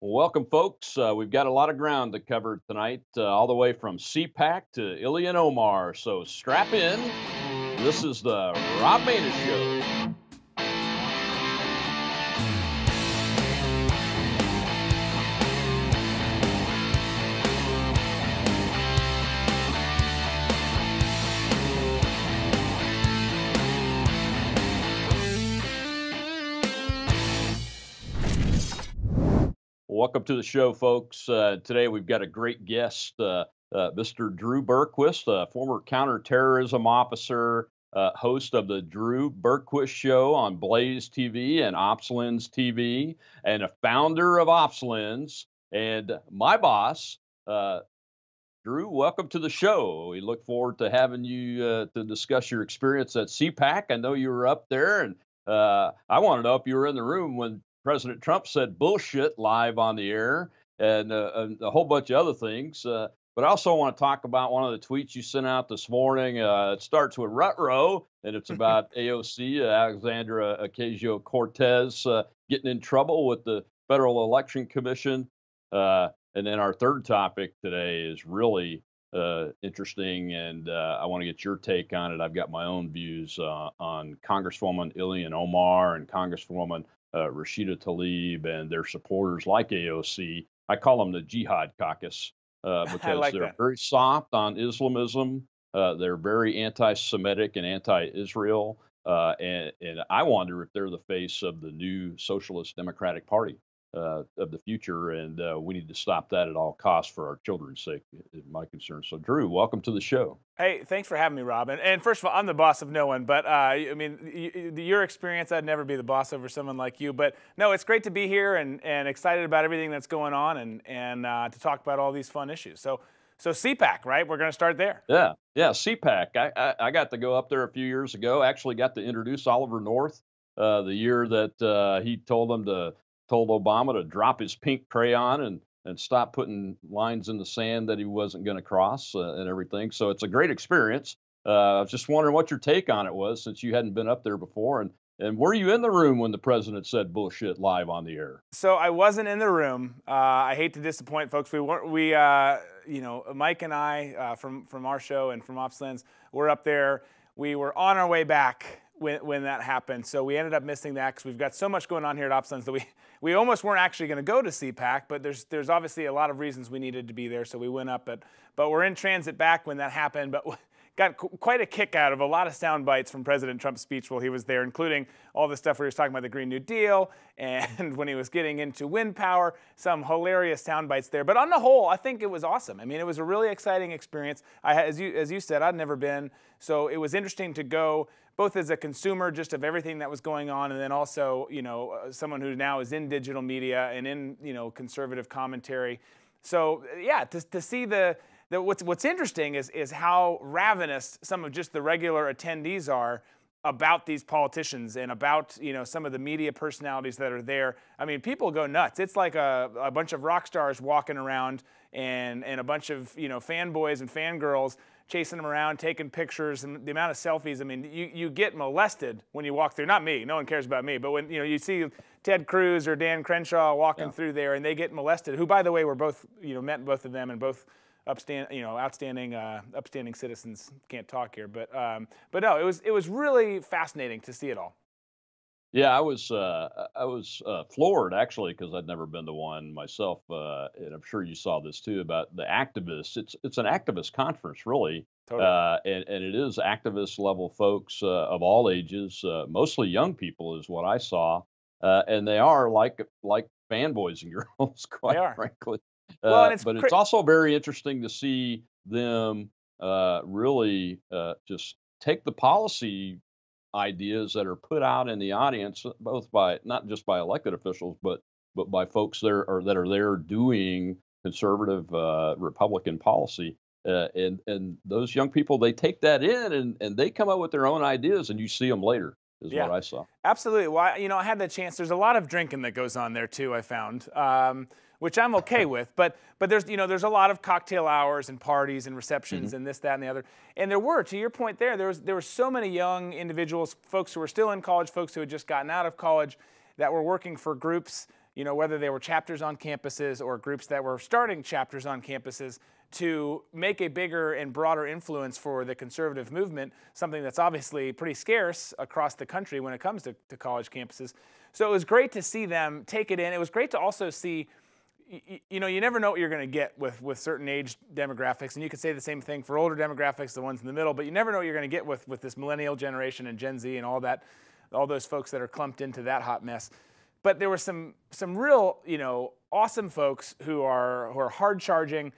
Welcome, folks. We've got a lot of ground to cover tonight, all the way from CPAC to Ilya Omar. So strap in. This is the Rob Manus Show. Welcome to the show, folks. Today we've got a great guest, Mr. Drew Berquist, former counterterrorism officer, host of the Drew Berquist Show on Blaze TV and OpsLensTV, and a founder of OpsLens, and my boss. Drew, welcome to the show. We look forward to having you to discuss your experience at CPAC. I know you were up there, and I want to know if you were in the room when President Trump said bullshit live on the air and a whole bunch of other things. But I also want to talk about one of the tweets you sent out this morning. It starts with Rutro, and it's about AOC, Alexandra Ocasio-Cortez, getting in trouble with the Federal Election Commission. And then our third topic today is really interesting, and I want to get your take on it. I've got my own views on Congresswoman Ilhan Omar and Congresswoman Rashida Tlaib and their supporters like AOC. I call them the Jihad Caucus because like they're that. very soft on Islamism. They're very anti-Semitic and anti-Israel. And I wonder if they're the face of the new Socialist Democratic Party of the future, and we need to stop that at all costs for our children's sake, is my concern. So, Drew, welcome to the show. Hey, thanks for having me, Rob. And first of all, I'm the boss of no one, but I mean, your experience, I'd never be the boss over someone like you. But no, it's great to be here and excited about everything that's going on and to talk about all these fun issues. So CPAC, right? We're going to start there. Yeah, CPAC. I got to go up there a few years ago. Actually, got to introduce Oliver North the year that he told Obama to drop his pink crayon and stop putting lines in the sand that he wasn't going to cross and everything. So it's a great experience. I was just wondering what your take on it was, since you hadn't been up there before, and were you in the room when the president said bullshit live on the air? So I wasn't in the room. I hate to disappoint folks. We weren't. Mike and I from our show and from OpsLens were up there. We were on our way back when that happened. So we ended up missing that because we've got so much going on here at OpsLens that we almost weren't actually going to go to CPAC, but there's obviously a lot of reasons we needed to be there, so we went up. But we're in transit back when that happened, but got quite a kick out of a lot of sound bites from President Trump's speech while he was there, including all the stuff where he was talking about the Green New Deal and when he was getting into wind power, some hilarious sound bites there. But on the whole, I think it was awesome. I mean, it was a really exciting experience. As you said, I'd never been, so it was interesting to go both as a consumer just of everything that was going on, and then also, someone who now is in digital media and in, conservative commentary. So yeah, to see what's interesting is how ravenous some of just the regular attendees are about these politicians and about some of the media personalities that are there. I mean, people go nuts. It's like a bunch of rock stars walking around and a bunch of fanboys and fangirls chasing them around, taking pictures, and the amount of selfies. I mean, you get molested when you walk through. Not me. No one cares about me. But when you see Ted Cruz or Dan Crenshaw walking through there and they get molested, who, by the way, were both met both of them and both outstanding citizens. Can't talk here, but no, it was really fascinating to see it all. Yeah, I was floored, actually, because I'd never been to one myself, and I'm sure you saw this too about the activists. It's an activist conference, really, Totally. and it is activist level folks of all ages, mostly young people, is what I saw, and they are like fanboys and girls, They quite are. frankly. Well, and But it's also very interesting to see them really just take the policy ideas that are put out in the audience, both by not just by elected officials, but by folks there or that are there doing conservative Republican policy. And those young people, they take that in and they come up with their own ideas, and you see them later, is Yeah, what I saw. absolutely. Well, I had the chance. There's a lot of drinking that goes on there too, I found, which I'm okay with. But there's a lot of cocktail hours and parties and receptions Hmm. and this, that, and the other. And there were, to your point there were so many young individuals, folks who were still in college, folks who had just gotten out of college, that were working for groups whether they were chapters on campuses or groups that were starting chapters on campuses, to make a bigger and broader influence for the conservative movement, something that's obviously pretty scarce across the country when it comes to college campuses. So it was great to see them take it in. It was great to also see, you never know what you're going to get with certain age demographics, and you could say the same thing for older demographics, the ones in the middle, but you never know what you're going to get with this millennial generation and Gen Z and all those folks that are clumped into that hot mess. But there were some real, awesome folks who are hard charging,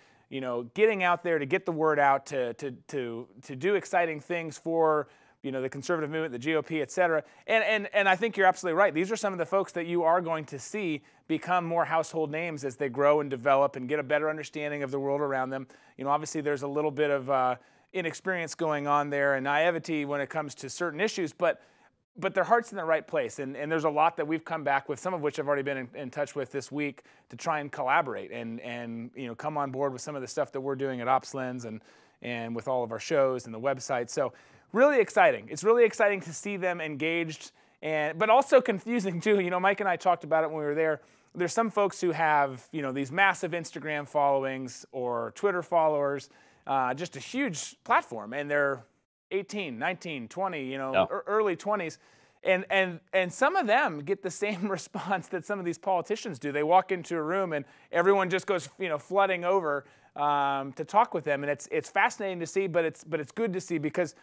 getting out there to get the word out, to do exciting things for, the conservative movement, the GOP, et cetera. And I think you're absolutely right. These are some of the folks that you are going to see become more household names as they grow and develop and get a better understanding of the world around them. Obviously there's a little bit of inexperience going on there and naivety when it comes to certain issues, but their heart's in the right place. And there's a lot that we've come back with, some of which I've already been in touch with this week, to try and collaborate and come on board with some of the stuff that we're doing at OpsLens and with all of our shows and the website. So really exciting. It's really exciting to see them engaged, but also confusing too. Mike and I talked about it when we were there. There's some folks who have, these massive Instagram followings or Twitter followers, just a huge platform, and they're 18, 19, 20, early 20s. And some of them get the same response that some of these politicians do. They walk into a room and everyone just goes, flooding over to talk with them. And it's fascinating to see, but it's good to see because,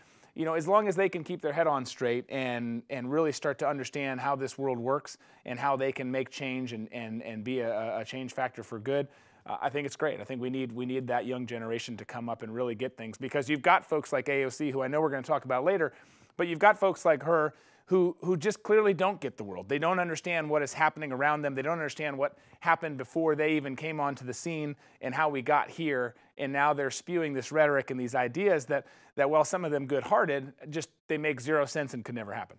as long as they can keep their head on straight and really start to understand how this world works and how they can make change and be a change factor for good, I think it's great. I think we need that young generation to come up and really get things, because you've got folks like AOC, who I know we're going to talk about later, but you've got folks like her who just clearly don't get the world. They don't understand what is happening around them. They don't understand what happened before they even came onto the scene and how we got here. And now they're spewing this rhetoric and these ideas that while some of them good-hearted, just they make zero sense and could never happen.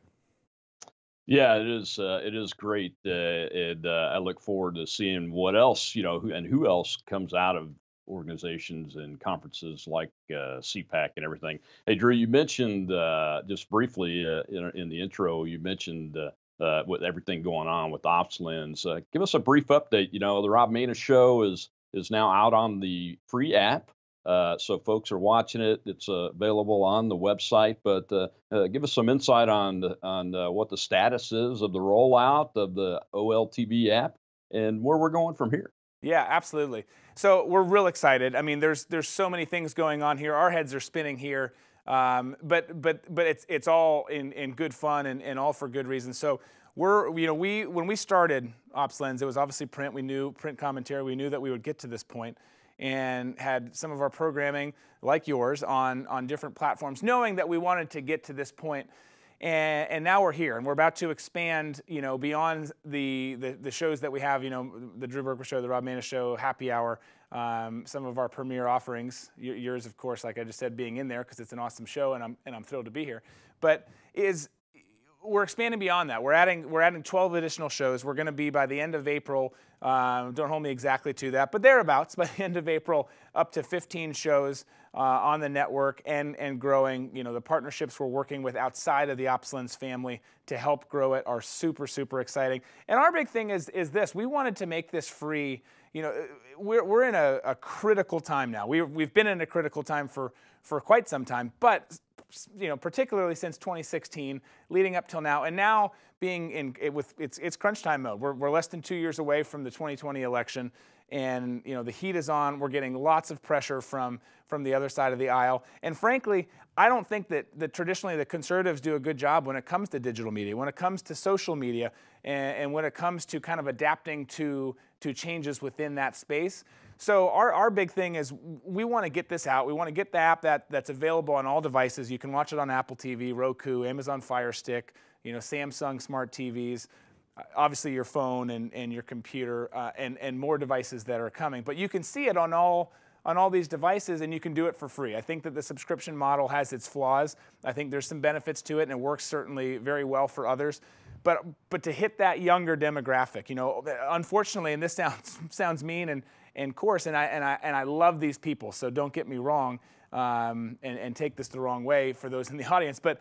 Yeah, it is. It is great, and I look forward to seeing what else, who else comes out of organizations and conferences like CPAC and everything. Hey, Drew, you mentioned just briefly in the intro, you mentioned with everything going on with OpsLens. Give us a brief update. The Rob Maness Show is now out on the free app. So folks are watching it. It's available on the website, but give us some insight on what the status is of the rollout of the OLTV app and where we're going from here. Yeah, absolutely. So we're real excited. I mean, there's so many things going on here. Our heads are spinning here, but it's all in good fun and all for good reasons. So when we started OpsLens, it was obviously print. We knew print commentary. We knew that we would get to this point, and had some of our programming, like yours, on different platforms, knowing that we wanted to get to this point. And now we're here, and we're about to expand, beyond the shows that we have, the Drew Berquist Show, the Rob Maness Show, Happy Hour, some of our premier offerings. Yours, of course, like I just said, being in there because it's an awesome show, and I'm thrilled to be here. But we're expanding beyond that. We're adding 12 additional shows. We're going to be, by the end of April, don't hold me exactly to that, but thereabouts, by the end of April, up to 15 shows on the network and growing. The partnerships we're working with outside of the OpsLens family to help grow it are super, super exciting. And our big thing is this. We wanted to make this free. We're in a critical time now. We've been in a critical time for quite some time, but particularly since 2016, leading up till now, and now being it's crunch time mode. We're less than 2 years away from the 2020 election, and the heat is on. We're getting lots of pressure from the other side of the aisle, and frankly, I don't think that traditionally the conservatives do a good job when it comes to digital media, when it comes to social media, and when it comes to kind of adapting to changes within that space. So our big thing is we want to get this out. We want to get the app that's available on all devices. You can watch it on Apple TV, Roku, Amazon Fire Stick, Samsung smart TVs, obviously your phone and your computer, and more devices that are coming. But you can see it on all these devices, and you can do it for free. I think that the subscription model has its flaws. I think there's some benefits to it, and it works certainly very well for others. But to hit that younger demographic, unfortunately, and this sounds mean and coarse, and I love these people, so don't get me wrong, and take this the wrong way for those in the audience. But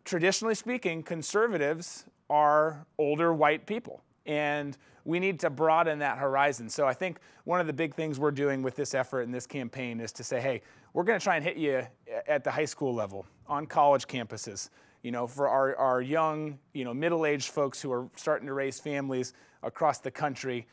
traditionally speaking, conservatives are older white people. And we need to broaden that horizon. So I think one of the big things we're doing with this effort and this campaign is to say, hey, we're going to try and hit you at the high school level, on college campuses, for our young, middle-aged folks who are starting to raise families across the country.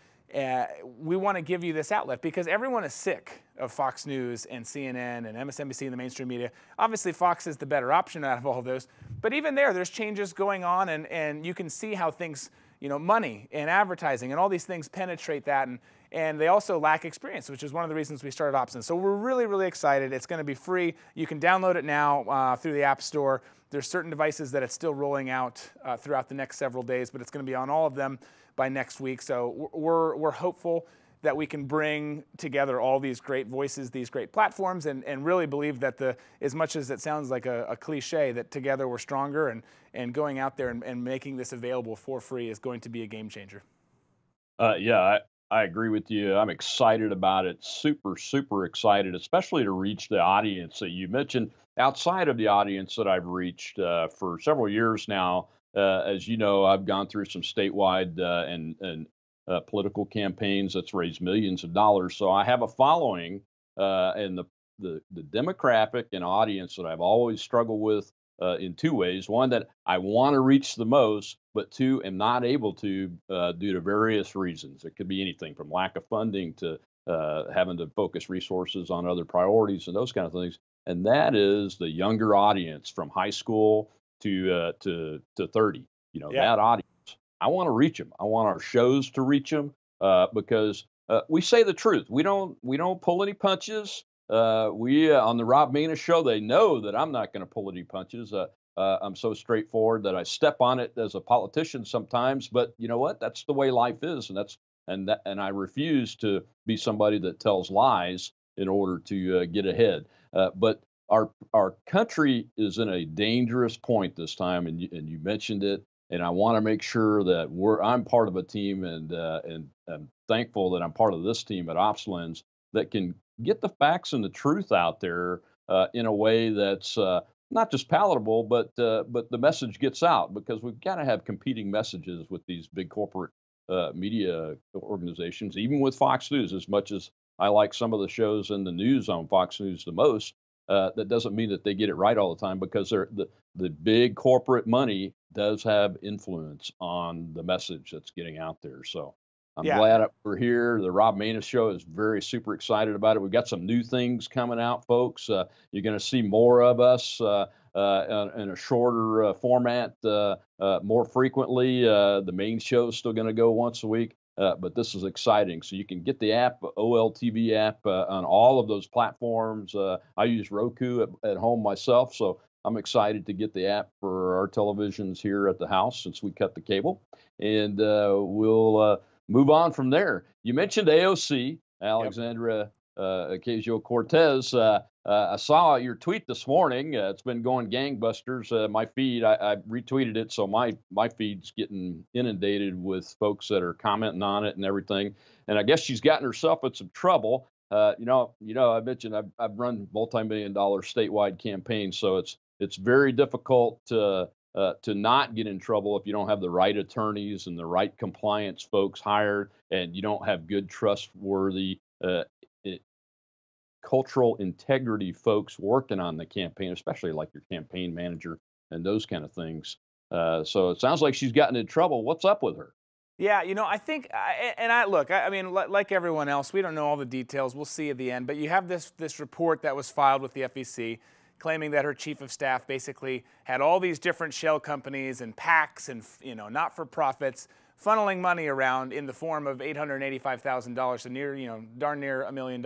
We want to give you this outlet because everyone is sick of Fox News and CNN and MSNBC and the mainstream media. Obviously, Fox is the better option out of all of those. But even there's changes going on, and you can see how things, money and advertising and all these things penetrate that. And they also lack experience, which is one of the reasons we started OpsLens. So we're really, really excited. It's going to be free. You can download it now through the App Store. There's certain devices that it's still rolling out throughout the next several days, but it's going to be on all of them by next week. So we're hopeful that we can bring together all these great voices, these great platforms, and really believe that as much as it sounds like a cliche, that together we're stronger, and going out there and making this available for free is going to be a game changer. Yeah, I agree with you. I'm excited about it. Super, super excited, especially to reach the audience that you mentioned. Outside of the audience that I've reached for several years now, as you know, I've gone through some statewide and political campaigns that's raised millions of dollars. So I have a following, and the demographic and audience that I've always struggled with in two ways. One, that I want to reach the most, but two, am not able to due to various reasons. It could be anything from lack of funding to having to focus resources on other priorities and those kind of things. And that is the younger audience from high school to 30. That audience. I want to reach them. I want our shows to reach them because we say the truth. We don't pull any punches. We on the Rob Maness show, they know that I'm not going to pull any punches. I'm so straightforward that I step on it as a politician sometimes. But you know what? That's the way life is, and I refuse to be somebody that tells lies in order to get ahead. But our country is in a dangerous point this time, and you mentioned it. And I want to make sure that I'm part of a team, and I'm thankful that I'm part of this team at OpsLens that can get the facts and the truth out there in a way that's not just palatable, but the message gets out, because we've got to have competing messages with these big corporate media organizations, even with Fox News. As much as I like some of the shows in the news on Fox News the most, that doesn't mean that they get it right all the time, because the big corporate money does have influence on the message that's getting out there. So I'm glad we're here. The Rob Maness show is very super excited about it. We've got some new things coming out, folks. You're going to see more of us in a shorter format more frequently. The main show is still going to go once a week. But this is exciting. So you can get the app, OLTV app, on all of those platforms. I use Roku at home myself, so I'm excited to get the app for our televisions here at the house since we cut the cable. And we'll move on from there. You mentioned AOC, Alexandra Ocasio-Cortez. I saw your tweet this morning. It's been going gangbusters. My feed, I retweeted it, so my feed's getting inundated with folks that are commenting on it and everything. And I guess she's gotten herself in some trouble. I mentioned I've run multi-million-dollar statewide campaigns, so it's very difficult to not get in trouble if you don't have the right attorneys and the right compliance folks hired, and you don't have good, trustworthy cultural integrity folks working on the campaign, especially like your campaign manager and those kind of things. So it sounds like she's gotten in trouble. What's up with her? Yeah, I think, I mean, like everyone else, we don't know all the details. We'll see at the end. But you have this report that was filed with the FEC claiming that her chief of staff basically had all these different shell companies and PACs and, not-for-profits funneling money around in the form of $885,000, so darn near $1 million.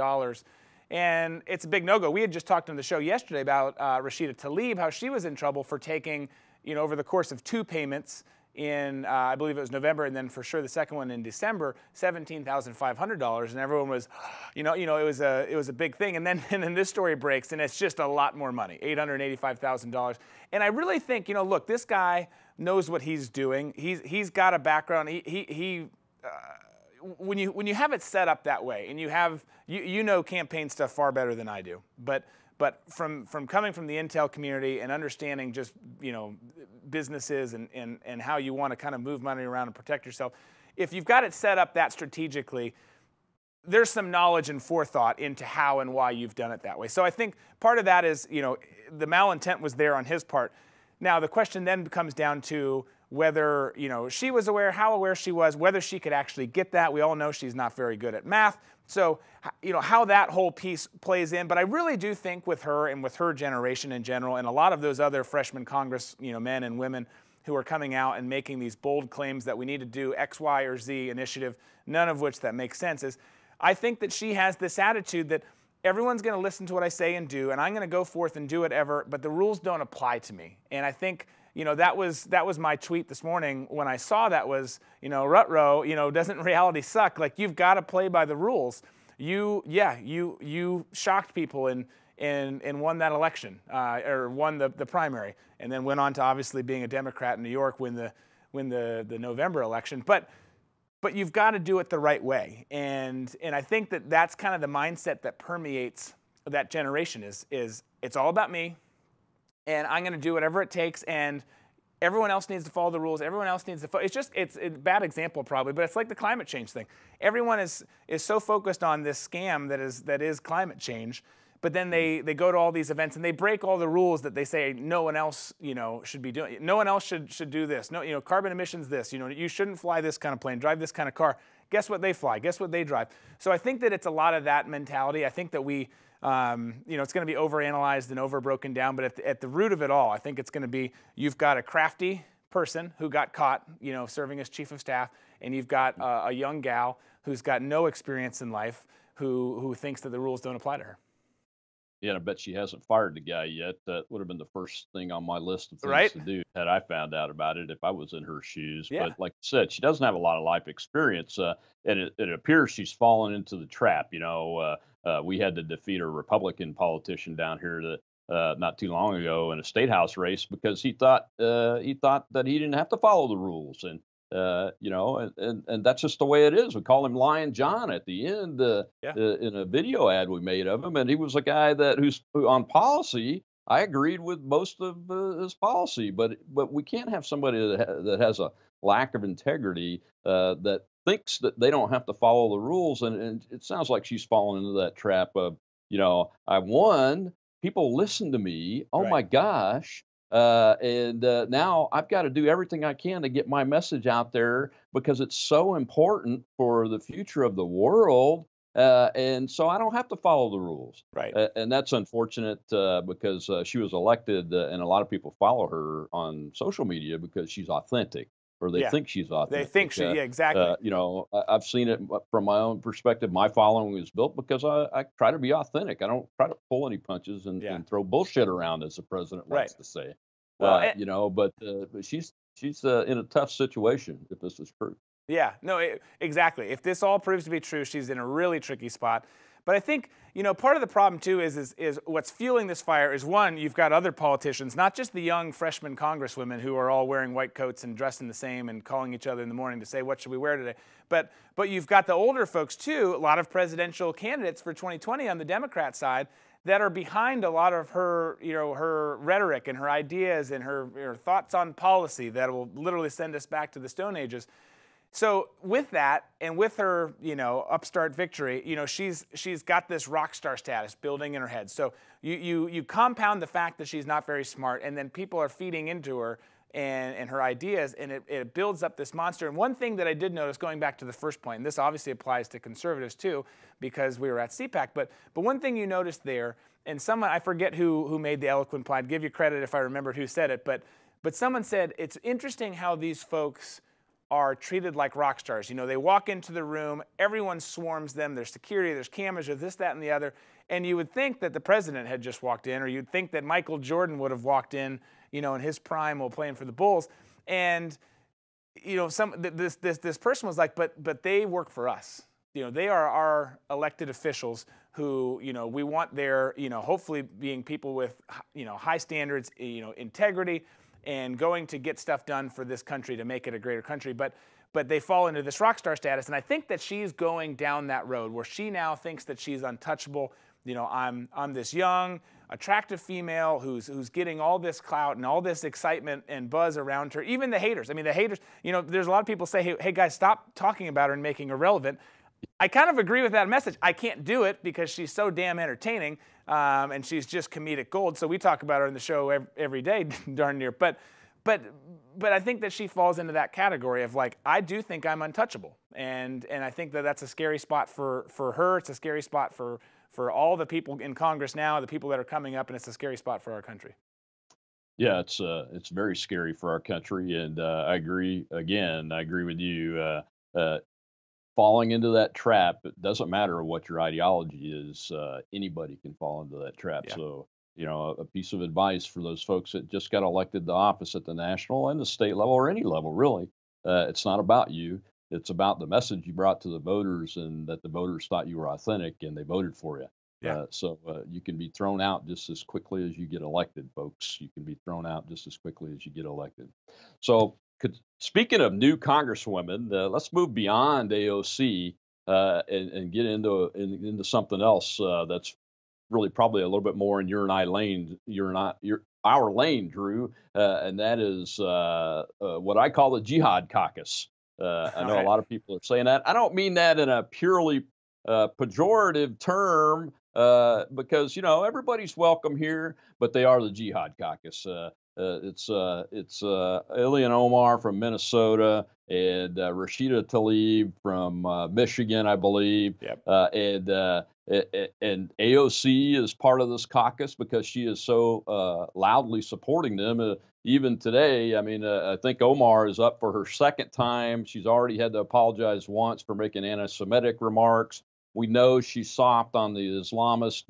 And it's a big no-go. We had just talked on the show yesterday about Rashida Tlaib, how she was in trouble for taking, over the course of 2 payments in, I believe it was November, and then for sure the second one in December, $17,500, and everyone was, it was a big thing. And then this story breaks, and it's just a lot more money, $885,000. And I really think, look, this guy knows what he's doing. He's got a background. When you have it set up that way, and you know campaign stuff far better than I do, but from coming from the intel community and understanding just businesses and how you want to kind of move money around and protect yourself, if you've got it set up that strategically, there's some knowledge and forethought into how and why you've done it that way. So I think part of that is, the malintent was there on his part. Now the question then comes down to whether, she was aware, how aware she was, whether she could actually get that. We all know she's not very good at math. So, how that whole piece plays in. But I really do think with her and with her generation in general, and a lot of those other freshman Congress, men and women who are coming out and making these bold claims that we need to do X, Y, or Z initiative, none of which that makes sense, is I think that she has this attitude that everyone's going to listen to what I say and do, and I'm going to go forth and do whatever, but the rules don't apply to me. And I think, that was my tweet this morning when I saw that was, Rutro, doesn't reality suck? Like, you've got to play by the rules. You shocked people and won that election, or won the primary, and then went on to obviously being a Democrat in New York, win the November election. But you've got to do it the right way, and I think that that's kind of the mindset that permeates that generation. Is it's all about me, and I'm going to do whatever it takes, and everyone else needs to follow the rules. Everyone else needs to follow. It's a bad example probably, but it's like the climate change thing. Everyone is so focused on this scam that is climate change. But then they go to all these events and they break all the rules that they say no one else should be doing. No one else should do this. No, carbon emissions this. You shouldn't fly this kind of plane, drive this kind of car. Guess what they fly? Guess what they drive? So I think that it's a lot of that mentality. I think that we, it's going to be overanalyzed and overbroken down. But at the root of it all, I think it's going to be you've got a crafty person who got caught, serving as chief of staff, and you've got a young gal who's got no experience in life who thinks that the rules don't apply to her. Yeah, and I bet she hasn't fired the guy yet. That would have been the first thing on my list of things Right? to do had I found out about it if I was in her shoes. Yeah. But like you said, she doesn't have a lot of life experience, and it appears she's fallen into the trap. We had to defeat a Republican politician down here not too long ago in a state house race because he thought that he didn't have to follow the rules, and and that's just the way it is. We call him Lion John at the end in a video ad we made of him, and he was a guy who on policy I agreed with most of his policy, but we can't have somebody that has a lack of integrity that thinks that they don't have to follow the rules, and it sounds like she's fallen into that trap of I won, people listen to me, oh my Right. gosh. And now I've got to do everything I can to get my message out there because it's so important for the future of the world. And so I don't have to follow the rules. Right. And that's unfortunate because she was elected, and a lot of people follow her on social media because she's authentic, or they Yeah. think she's authentic. They think yeah, exactly. I've seen it from my own perspective. My following is built because I try to be authentic. I don't try to pull any punches and throw bullshit around, as the president likes to say. Well, But she's in a tough situation if this is true. Yeah, no, exactly. If this all proves to be true, she's in a really tricky spot. But I think, part of the problem too is what's fueling this fire is, one, you've got other politicians, not just the young freshman congresswomen who are all wearing white coats and dressing the same and calling each other in the morning to say, what should we wear today? But you've got the older folks too, a lot of presidential candidates for 2020 on the Democrat side that are behind a lot of her, her rhetoric and her ideas and her thoughts on policy that will literally send us back to the Stone Ages. So with that, and with her, upstart victory, she's got this rock star status building in her head. So you compound the fact that she's not very smart, and then people are feeding into her and her ideas, and it builds up this monster. And one thing that I did notice, going back to the first point, and this obviously applies to conservatives too, because we were at CPAC, but one thing you noticed there, and someone, I forget who made the eloquent point, I'd give you credit if I remembered who said it, but someone said, it's interesting how these folks are treated like rock stars. They walk into the room, everyone swarms them, there's security, there's cameras, there's this, that, and the other, and you would think that the president had just walked in, or you'd think that Michael Jordan would have walked in, in his prime while playing for the Bulls, and this person was like, but they work for us. They are our elected officials who, we want their, hopefully being people with, high standards, integrity, and going to get stuff done for this country to make it a greater country. But they fall into this rock star status. And I think that she's going down that road where she now thinks that she's untouchable. I'm this young, attractive female who's getting all this clout and all this excitement and buzz around her. Even the haters. I mean, the haters, you know, there's a lot of people say, hey guys, stop talking about her and making her relevant. I kind of agree with that message. I can't do it because she's so damn entertaining, and she's just comedic gold. So we talk about her in the show every day, darn near. But I think that she falls into that category of like, I do think I'm untouchable, and I think that that's a scary spot for her. It's a scary spot for all the people in Congress now, the people that are coming up, and it's a scary spot for our country. Yeah, it's very scary for our country, and I agree. Again, I agree with you. Falling into that trap, it doesn't matter what your ideology is. Anybody can fall into that trap. Yeah. So, you know, a piece of advice for those folks that just got elected to office at the national and the state level or any level, really, it's not about you. It's about the message you brought to the voters, and that the voters thought you were authentic and they voted for you. Yeah. So you can be thrown out just as quickly as you get elected, folks. You can be thrown out just as quickly as you get elected. So, speaking of new congresswomen, let's move beyond AOC and get into something else that's really probably a little bit more in your and I lane. You're not your our lane, Drew, and that is what I call the Jihad Caucus. I All know a right. lot of people are saying that. I don't mean that in a purely pejorative term, because you know everybody's welcome here, but they are the Jihad Caucus. It's Ilhan Omar from Minnesota and Rashida Tlaib from Michigan, I believe, Yep. and AOC is part of this caucus because she is so loudly supporting them. Even today, I mean, I think Omar is up for her second time. She's already had to apologize once for making anti-Semitic remarks. We know she's soft on the Islamist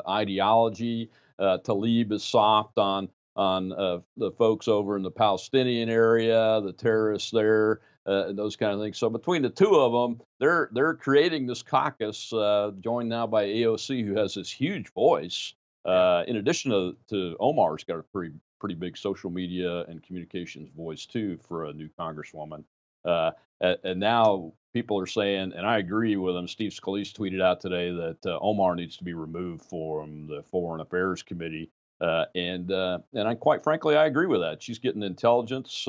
ideology. Tlaib is soft on the folks over in the Palestinian area, the terrorists there, and those kind of things. So between the two of them, they're creating this caucus, joined now by AOC, who has this huge voice. Yeah. In addition to Omar's got a pretty big social media and communications voice too for a new congresswoman. And now people are saying, and I agree with them. Steve Scalise tweeted out today that Omar needs to be removed from the Foreign Affairs Committee. And I quite frankly, I agree with that. She's getting intelligence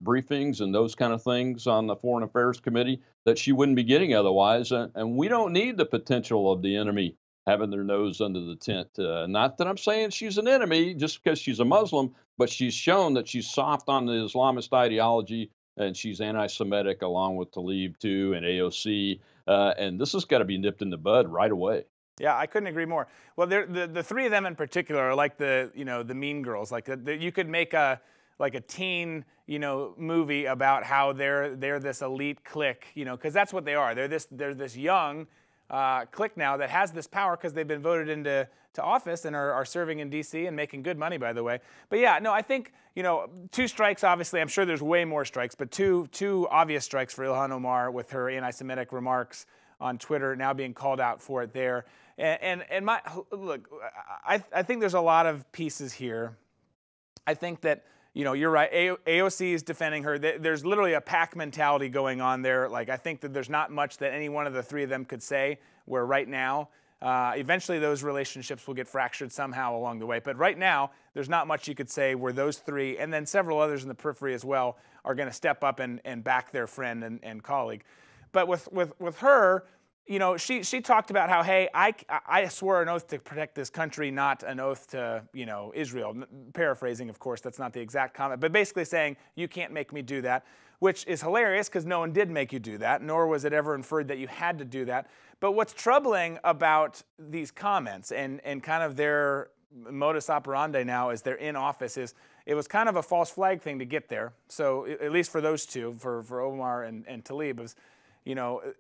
briefings and those kind of things on the Foreign Affairs Committee that she wouldn't be getting otherwise. And we don't need the potential of the enemy having their nose under the tent. Not that I'm saying she's an enemy just because she's a Muslim, but she's shown that she's soft on the Islamist ideology and she's anti-Semitic along with Tlaib too and AOC. And this has got to be nipped in the bud right away. Yeah, I couldn't agree more. Well, the three of them in particular are like the Mean Girls. Like you could make a teen movie about how they're this elite clique, because that's what they are. They're this young clique now that has this power because they've been voted into office and are serving in D.C. and making good money, by the way. But yeah, no, I think two strikes. Obviously, I'm sure there's way more strikes, but two obvious strikes for Ilhan Omar with her anti-Semitic remarks on Twitter, now being called out for it there. And my look, I think there's a lot of pieces here. I think that you're right. AOC is defending her. There's literally a pack mentality going on there. Like I think that there's not much that any one of the three of them could say. Where right now, eventually those relationships will get fractured somehow along the way. But right now, there's not much you could say where those three, and then several others in the periphery as well, are going to step up and back their friend and colleague. But with her, she talked about how, hey, I swore an oath to protect this country, not an oath to, Israel. Paraphrasing, of course, that's not the exact comment, but basically saying you can't make me do that, which is hilarious because no one did make you do that, nor was it ever inferred that you had to do that. But what's troubling about these comments and kind of their modus operandi now as they're in office is it was kind of a false flag thing to get there. So at least for those two, for Omar and Tlaib, was,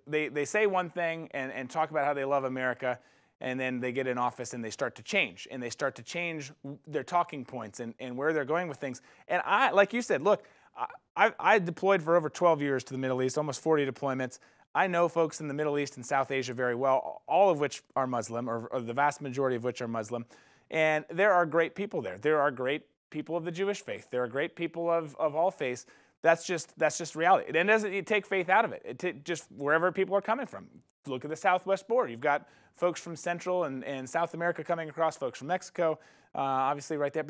they say one thing and talk about how they love America, and then they get in office and they start to change. And they start to change their talking points and where they're going with things. And I, like you said, look, I deployed for over 12 years to the Middle East, almost 40 deployments. I know folks in the Middle East and South Asia very well, all of which are Muslim, or the vast majority of which are Muslim. And there are great people there. There are great people of the Jewish faith. There are great people of all faiths. That's just reality. And it doesn't take faith out of it. Just wherever people are coming from. look at the Southwest border. You've got folks from Central and South America coming across, folks from Mexico, obviously right there.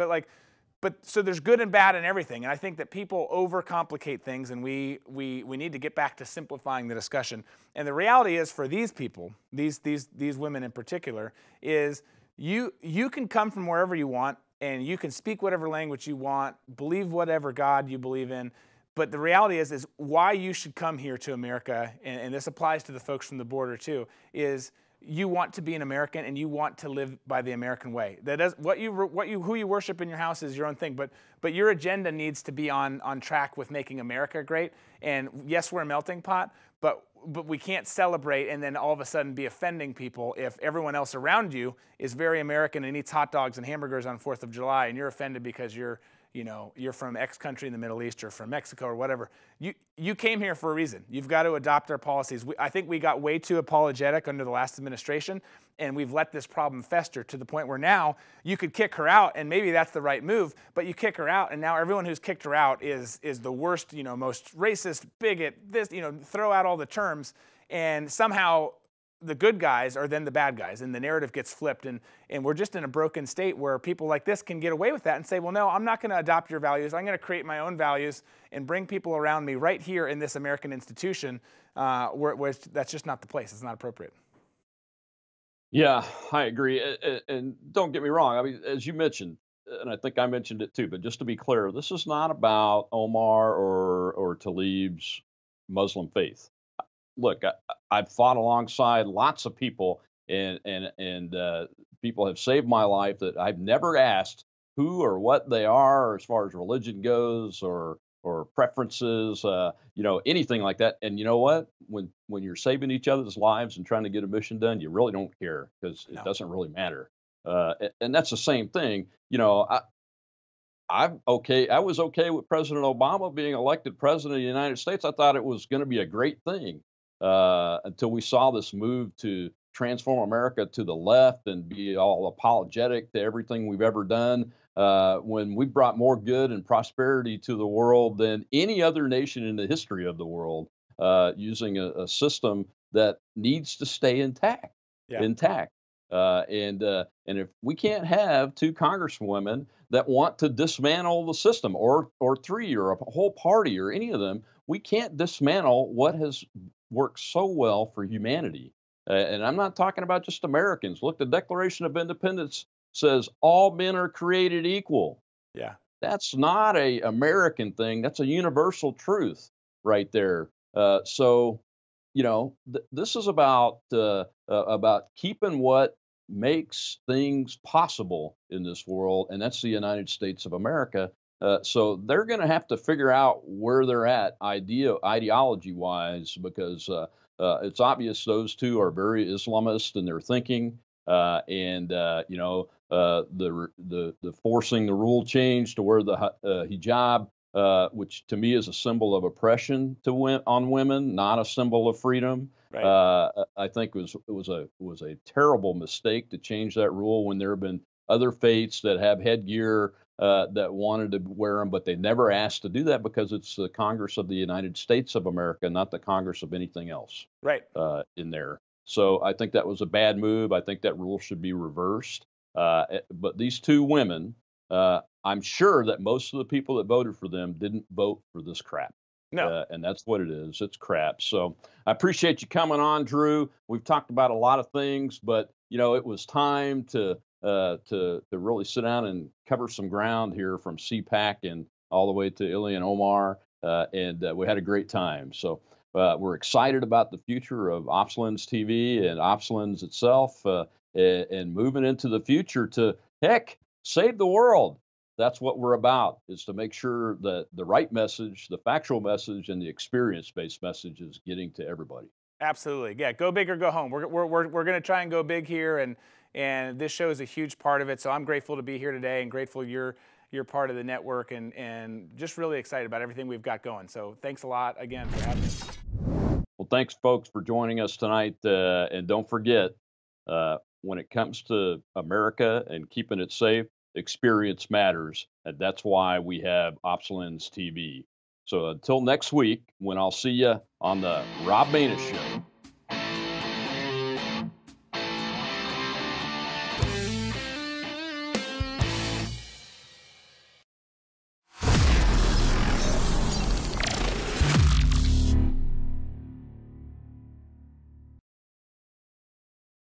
But so there's good and bad in everything. And I think that people overcomplicate things, and we need to get back to simplifying the discussion. And the reality is, for these people, these women in particular, is you can come from wherever you want, and you can speak whatever language you want, believe whatever God you believe in. But the reality is why you should come here to America, and this applies to the folks from the border too, is you want to be an American and you want to live by the American way. That does who you worship in your house is your own thing, but your agenda needs to be on track with making America great. And yes, we're a melting pot, but we can't celebrate and then all of a sudden be offending people if everyone else around you is very American and eats hot dogs and hamburgers on 4th of July, and you're offended because you're from X country in the Middle East or from Mexico or whatever. You came here for a reason. You've got to adopt our policies. I think we got way too apologetic under the last administration, and we've let this problem fester to the point where now you could kick her out, and maybe that's the right move, but you kick her out, and now everyone who's kicked her out is the worst, most racist, bigot, throw out all the terms, and somehow the good guys are then the bad guys, and the narrative gets flipped, and we're just in a broken state where people like this can get away with that and say, well, no, I'm not going to adopt your values. I'm going to create my own values and bring people around me right here in this American institution where that's just not the place. It's not appropriate. Yeah, I agree. And don't get me wrong. I mean, as you mentioned, and I think I mentioned it too, but just to be clear, this is not about Omar or Talib's Muslim faith. Look, I've fought alongside lots of people, and people have saved my life that I've never asked who or what they are as far as religion goes or preferences, anything like that. And you know what? When you're saving each other's lives and trying to get a mission done, you really don't care because it doesn't really matter. And that's the same thing. I was okay with President Obama being elected president of the United States. I thought it was going to be a great thing until we saw this move to transform America to the left and be all apologetic to everything we've ever done. When we brought more good and prosperity to the world than any other nation in the history of the world, using a system that needs to stay intact. Yeah. And if we can't have two congresswomen that want to dismantle the system, or three, or a whole party, or any of them, we can't dismantle what has worked so well for humanity. And I'm not talking about just Americans. Look, the Declaration of Independence says all men are created equal. Yeah. That's not a American thing. That's a universal truth right there. This is about keeping what makes things possible in this world, and that's the United States of America. So they're going to have to figure out where they're at ideology-wise, because it's obvious those two are very Islamist in their thinking, the forcing the rule change to wear the hijab, which to me is a symbol of oppression on women, not a symbol of freedom. Right. I think it was a terrible mistake to change that rule when there have been other faiths that have headgear that wanted to wear them, but they never asked to do that because it's the Congress of the United States of America, not the Congress of anything else. Right. In there. So I think that was a bad move. I think that rule should be reversed. But these two women, I'm sure that most of the people that voted for them didn't vote for this crap. No. And that's what it is. It's crap. So I appreciate you coming on, Drew. We've talked about a lot of things, but it was time to really sit down and cover some ground here from CPAC and all the way to Ilya and Omar. And we had a great time. So we're excited about the future of OpsLensTV and OpsLens itself, and moving into the future to, heck, save the world. That's what we're about, is to make sure that the right message, the factual message, and the experience-based message is getting to everybody. Absolutely. Yeah, go big or go home. We're going to try and go big here, and this show is a huge part of it. So I'm grateful to be here today, and grateful you're part of the network, and just really excited about everything we've got going. So thanks a lot again for having me. Well, thanks, folks, for joining us tonight. And don't forget, when it comes to America and keeping it safe, experience matters. And that's why we have OpsLensTV. So until next week, when I'll see you on the Rob Maness Show.